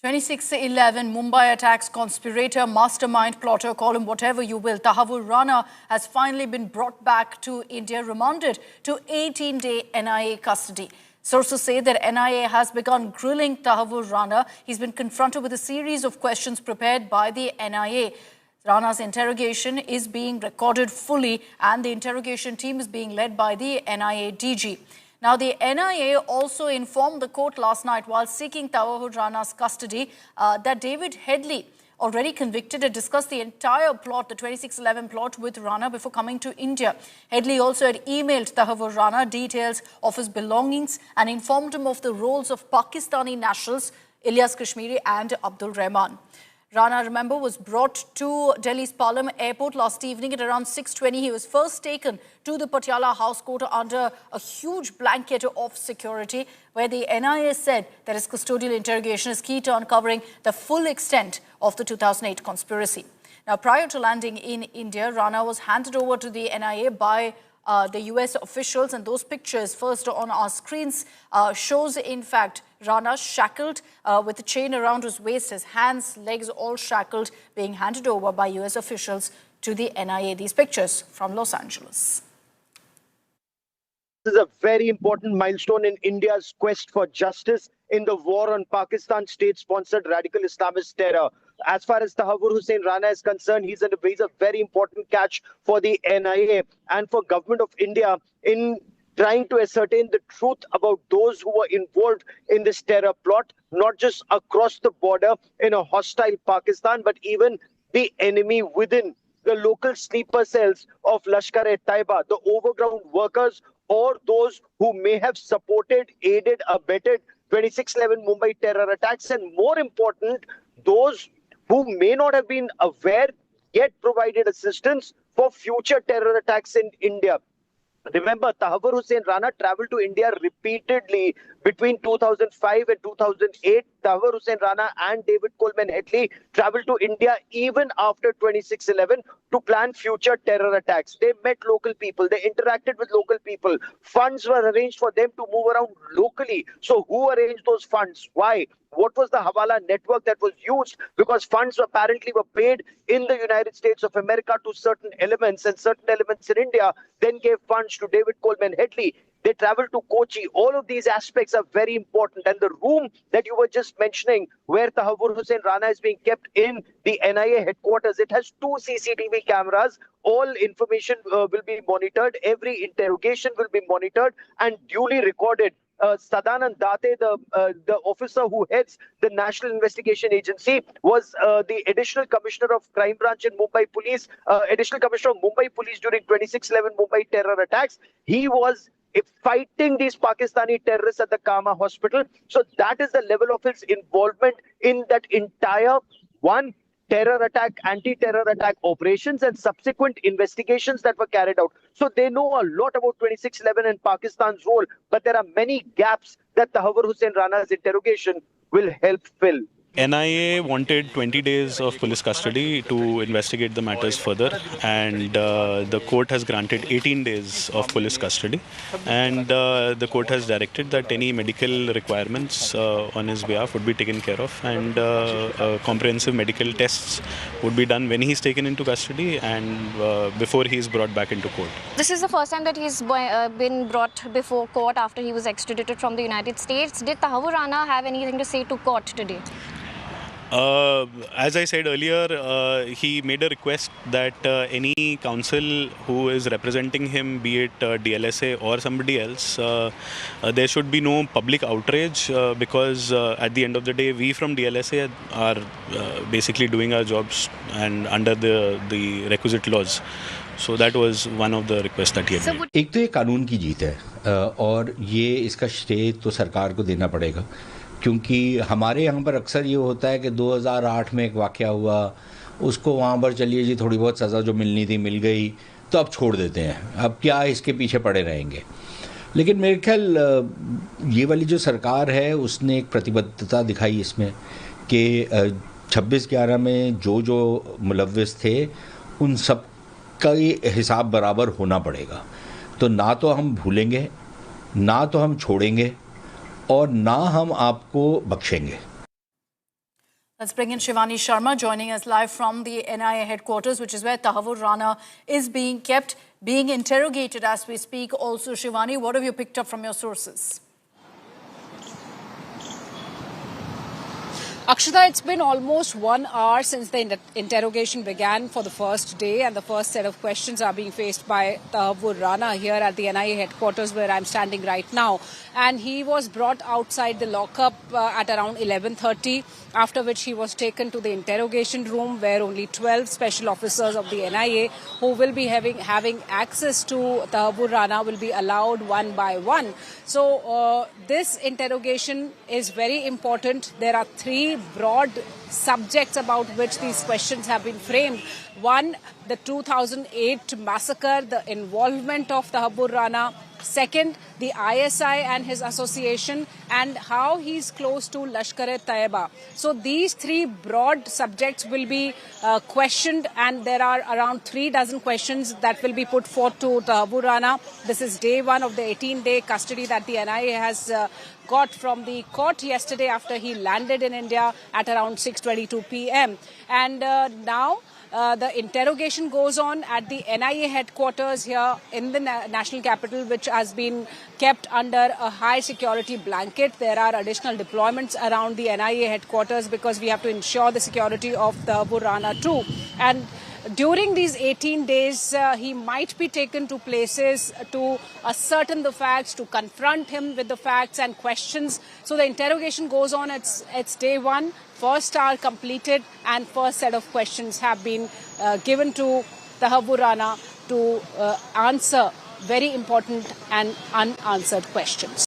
26/11 Mumbai attacks conspirator, mastermind, plotter, call him whatever you will. Tahawwur Rana has finally been brought back to India, remanded to 18-day NIA custody. Sources say that NIA has begun grilling Tahawwur Rana. He's been confronted with a series of questions prepared by the NIA. Rana's interrogation is being recorded fully, and the interrogation team is being led by the NIA DG. Now, the NIA also informed the court last night while seeking Tahawwur Rana's custody that David Headley, already convicted, had discussed the entire plot, the 26/11 plot, with Rana before coming to India. Headley also had emailed Tahawwur Rana details of his belongings and informed him of the roles of Pakistani nationals Ilyas Kashmiri and Abdul Rahman. Rana, remember, was brought to Delhi's Palam airport last evening at around 6:20. He was first taken to the Patiala House Court under a huge blanket of security, where the NIA said that his custodial interrogation is key to uncovering the full extent of the 2008 conspiracy. Now, prior to landing in India, Rana was handed over to the NIA by the US officials, and those pictures first on our screens shows, in fact, Rana shackled with a chain around his waist, his hands, legs all shackled, being handed over by US officials to the NIA. These pictures from Los Angeles. This is a very important milestone in India's quest for justice in the war on Pakistan state-sponsored radical Islamist terror. As far as Tahawwur Hussain Rana is concerned, he's a very important catch for the NIA and for government of India in trying to ascertain the truth about those who were involved in this terror plot, not just across the border in a hostile Pakistan, but even the enemy within the local sleeper cells of lashkar-e-taiba, the overground workers, or those who may have supported, aided, abetted 26/11 Mumbai terror attacks, and more important, those who may not have been aware yet provided assistance for future terror attacks in India. Remember, Tahawwur Hussain Rana traveled to India repeatedly between 2005 and 2008. Tahawwur Hussain Rana and David Coleman Headley traveled to India even after 26/11 to plan future terror attacks. They met local people. They interacted with local people. Funds were arranged for them to move around locally. So who arranged those funds? Why? What was the Hawala network that was used? Because funds apparently were paid in the United States of America to certain elements, and certain elements in India then gave funds to David Coleman Headley. They traveled to Kochi. All of these aspects are very important. And the room that you were just mentioning, where Tahawwur Hussain Rana is being kept in the NIA headquarters, it has 2 CCTV cameras. All information will be monitored. Every interrogation will be monitored and duly recorded. Sadanand Date, the officer who heads the National Investigation Agency, was the Additional Commissioner of Crime Branch in Mumbai Police, Additional Commissioner of Mumbai Police during 26/11 Mumbai terror attacks. He was fighting these Pakistani terrorists at the Kama hospital. So that is the level of his involvement in that entire terror attack, anti-terror attack operations and subsequent investigations that were carried out. So they know a lot about 26/11 and Pakistan's role, but there are many gaps that Tahawwur Hussain Rana's interrogation will help fill. NIA wanted 20 days of police custody to investigate the matters further, and the court has granted 18 days of police custody, and the court has directed that any medical requirements on his behalf would be taken care of, and comprehensive medical tests would be done when he's taken into custody and before he is brought back into court. This is the first time that he's been brought before court after he was extradited from the United States. Did Tahawwur Rana have anything to say to court today? As I said earlier, he made a request that any counsel who is representing him, be it DLSA or somebody else, there should be no public outrage because at the end of the day, we from DLSA are basically doing our jobs and under the requisite laws. So that was one of the requests that he had made. एक तो ये कानून की जीत है और ये इसका श्रेय तो सरकार को देना पड़ेगा, क्योंकि हमारे यहाँ पर अक्सर ये होता है कि 2008 में एक वाक़या हुआ, उसको वहाँ पर चलिए जी थोड़ी बहुत सज़ा जो मिलनी थी मिल गई, तो अब छोड़ देते हैं, अब क्या इसके पीछे पड़े रहेंगे। लेकिन मेरे ख्याल ये वाली जो सरकार है उसने एक प्रतिबद्धता दिखाई इसमें कि 26/11 में जो मुलव्विस थे उन सब का हिसाब बराबर होना पड़ेगा। तो ना तो हम भूलेंगे, ना तो हम छोड़ेंगे और ना हम आपको बख्शेंगे। Let's bring in Shivani Sharma, joining us live from the NIA headquarters, which is where Tahawwur Rana is being kept, being interrogated as we speak. Also, Shivani, what have you picked up from your sources? Akshita, it's been almost 1 hour since the interrogation began for the first day, and the first set of questions are being faced by Tahawwur Rana here at the NIA headquarters where I'm standing right now. And he was brought outside the lockup at around 11:30, after which he was taken to the interrogation room where only 12 special officers of the NIA who will be having access to Tahawwur Rana will be allowed one by one. So this interrogation is very important. There are 3 broad subjects about which these questions have been framed. One, the 2008 massacre, the involvement of Tahawwur Rana. Second, the ISI and his association, and how he's close to lashkar-e-taiba. So these 3 broad subjects will be questioned, and there are around 3 dozen questions that will be put forth to Tahawwur Rana. This is day 1 of the 18-day custody that the NIA has got from the court yesterday after he landed in India at around 6:22 p.m. And now the interrogation goes on at the NIA headquarters here in the national capital, which has been kept under a high security blanket. There are additional deployments around the NIA headquarters because we have to ensure the security of Tahawwur Rana too. And during these 18 days, he might be taken to places to ascertain the facts, to confront him with the facts and questions. So the interrogation goes on. It's day 1. First hour completed, and first set of questions have been given to Tahawwur Rana to answer very important and unanswered questions.